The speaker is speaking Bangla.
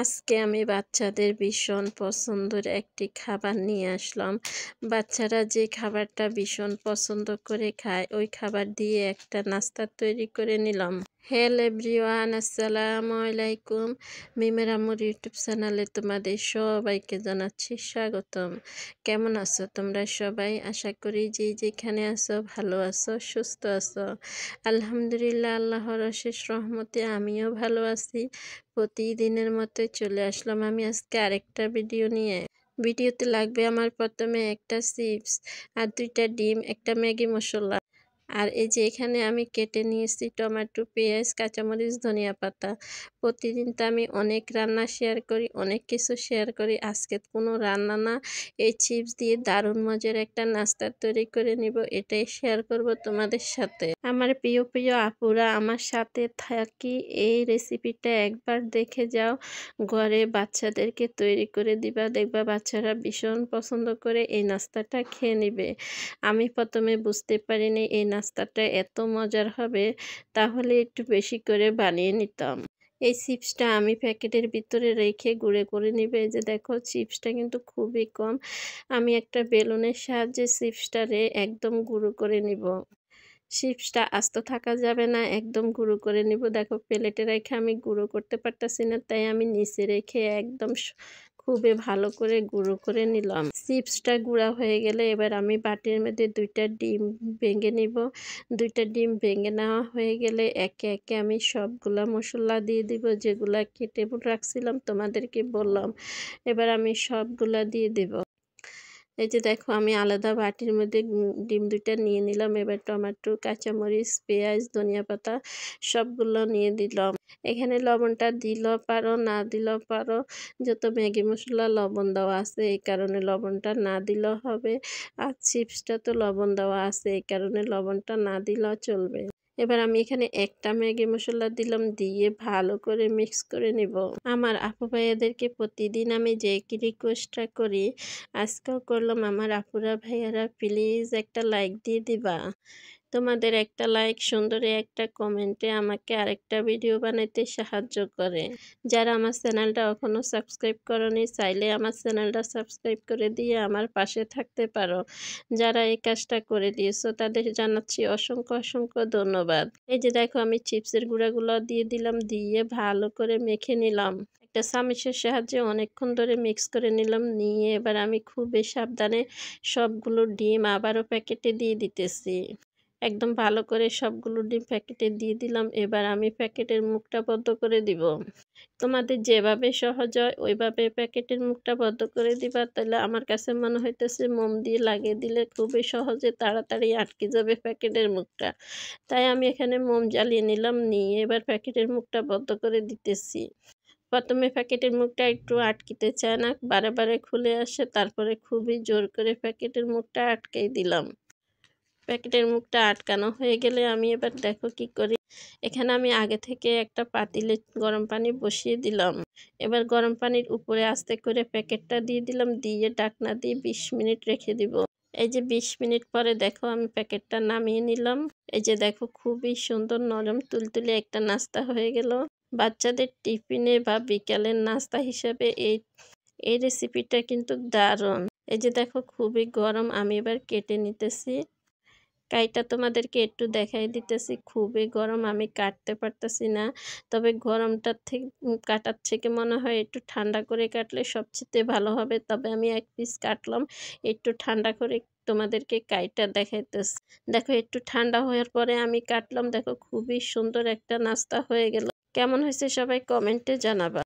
আজকে আমি বাচ্চাদের ভীষণ পছন্দের একটি খাবার নিয়ে আসলাম। বাচ্চারা যে খাবারটা ভীষণ পছন্দ করে খায়, ওই খাবার দিয়ে একটা নাস্তা তৈরি করে নিলাম। হ্যালো এভরিওয়ান, আসসালামু আলাইকুম। মিমের আম্মুর ইউটিউব চ্যানেলে তোমাদের সবাইকে জানাচ্ছি স্বাগতম। কেমন আছো তোমরা সবাই? আশা করি যে যেখানে আছো ভালো আছো, সুস্থ আছো। আলহামদুলিল্লাহ, আল্লাহর অশেষ রহমতে আমিও ভালো আছি। প্রতিদিনের মতো চলে আসলাম আমি আজকে আরেকটা ভিডিও নিয়ে। ভিডিওতে লাগবে আমার প্রথমে একটা চিপস আর 2টা ডিম, একটা ম্যাগি মশলা। আর এই যে এখানে আমি কেটে নিয়েছি টমেটো, পেঁয়াজ, কাঁচামরিচ, ধনিয়া পাতা। প্রতিদিন তো আমি অনেক রান্না শেয়ার করি, অনেক কিছু শেয়ার করি। আজকে কোনো রান্না না, এই চিপস দিয়ে দারুণ মজার একটা নাস্তা তৈরি করে নিব, এটাই শেয়ার করব তোমাদের সাথে। আমার প্রিয় প্রিয় আপুরা আমার সাথে থাকি, এই রেসিপিটা একবার দেখে যাও, ঘরে বাচ্চাদেরকে তৈরি করে দিবা, দেখবা বাচ্চারা ভীষণ পছন্দ করে এই নাস্তাটা খেয়ে নিবে। আমি প্রথমে বুঝতে পারিনি এই নাস্তাটা এত মজার হবে, তাহলে একটু বেশি করে বানিয়ে নিতাম। এই চিপসটা আমি প্যাকেটের ভিতরে রেখে গুঁড়ো করে নিবে। এই যে দেখো, চিপসটা কিন্তু খুবই কম। আমি একটা বেলুনের সাহায্যে চিপসটারে একদম গুঁড়ো করে নিব। চিপসটা আস্ত থাকা যাবে না, একদম গুঁড়ো করে নিব। দেখো, প্লেটে রেখে আমি গুঁড়ো করতে পারতাছি না, তাই আমি নিচে রেখে একদম খুবই ভালো করে গুঁড়ো করে নিলাম। চিপসটা গুঁড়া হয়ে গেলে এবার আমি বাটির মধ্যে 2টা ডিম ভেঙে নিব। 2টা ডিম ভেঙে নেওয়া হয়ে গেলে একে একে আমি সবগুলা মশলা দিয়ে দিব, যেগুলা কেটে রাখছিলাম তোমাদেরকে বললাম। এবার আমি সবগুলা দিয়ে দেব। এই যে দেখো, আমি আলাদা বাটির মধ্যে ডিম 2টা নিয়ে নিলাম। এবার টমেটো, কাঁচামরিচ, পেঁয়াজ, ধনিয়া পাতা সবগুলো নিয়ে দিলাম। এখানে লবণটা দিলেও পারো, না দিলেও পারো, যত ম্যাগি মশলা লবণ দেওয়া আছে এই কারণে লবণটা না দিলেও হবে। আর চিপসটা তো লবণ দেওয়া আছে, এই কারণে লবণটা না দিলেও চলবে। এবার আমি এখানে একটা ম্যাগি মশলা দিলাম, দিয়ে ভালো করে মিক্স করে নিব। আমার আপু ভাইয়াদেরকে প্রতিদিন আমি যে কি রিকোয়েস্টটা করি, আজকেও করলাম। আমার আপুরা ভাইয়ারা প্লিজ একটা লাইক দিয়ে দিবা। তোমাদের একটা লাইক, সুন্দরী একটা কমেন্টে আমাকে আরেকটা ভিডিও বানাইতে সাহায্য করে। যারা আমার চ্যানেলটা এখনও সাবস্ক্রাইব করনি, চাইলে আমার চ্যানেলটা সাবস্ক্রাইব করে দিয়ে আমার পাশে থাকতে পারো। যারা এই কাজটা করে দিয়েছো তাদের জানাচ্ছি অসংখ্য অসংখ্য ধন্যবাদ। এই যে দেখো, আমি চিপসের গুঁড়াগুলো দিয়ে দিলাম, দিয়ে ভালো করে মেখে নিলাম। একটা চামচের সাহায্যে অনেকক্ষণ ধরে মিক্স করে নিলাম। নিয়ে এবার আমি খুবই সাবধানে সবগুলো ডিম আবারও প্যাকেটে দিয়ে দিতেছি। একদম ভালো করে সবগুলো ডিম প্যাকেটে দিয়ে দিলাম। এবার আমি প্যাকেটের মুখটা বন্ধ করে দিব। তোমাদের যেভাবে সহজ হয় ওইভাবে প্যাকেটের মুখটা বন্ধ করে দিবা, তাহলে আমার কাছে মনে হইতেছে মোম দিয়ে লাগিয়ে দিলে খুবই সহজে তাড়াতাড়ি আটকে যাবে প্যাকেটের মুখটা। তাই আমি এখানে মোম জ্বালিয়ে নিলাম। নিয়ে এবার প্যাকেটের মুখটা বন্ধ করে দিতেছি। প্রথমে প্যাকেটের মুখটা একটু আটকিতে চায় না, বারে বারে খুলে আসে, তারপরে খুবই জোর করে প্যাকেটের মুখটা আটকেই দিলাম। প্যাকেটের মুখটা আটকানো হয়ে গেলে আমি এবার দেখো কি করি। এখানে আমি আগে থেকে একটা পাতিলে গরম পানি বসিয়ে দিলাম। এবার গরম পানির উপরে আস্তে করে প্যাকেটটা দিয়ে দিলাম, দিয়ে ঢাকনা দিয়ে 20 মিনিট রেখে দিব। এই যে 20 মিনিট পরে দেখো, আমি প্যাকেটটা নামিয়ে নিলাম। এই যে দেখো, খুবই সুন্দর নরম তুলতুলে একটা নাস্তা হয়ে গেল। বাচ্চাদের টিফিনে বা বিকালের নাস্তা হিসেবে এই রেসিপিটা কিন্তু দারুণ। এই যে দেখো, খুবই গরম। আমি এবার কেটে নিতেছি। কাইটা তোমাদেরকে একটু দেখাই দিতেছি, খুবই গরম, আমি কাটতে পারতেছি না। তবে গরমটার থেকে কাটার থেকে মনে হয় একটু ঠান্ডা করে কাটলে সবচেয়ে ভালো হবে। তবে আমি এক পিস কাটলাম, একটু ঠান্ডা করে তোমাদেরকে কাইটা দেখাইতেছি। দেখো, একটু ঠান্ডা হওয়ার পরে আমি কাটলাম। দেখো, খুবই সুন্দর একটা নাস্তা হয়ে গেল। কেমন হয়েছে সবাই কমেন্টে জানাবা।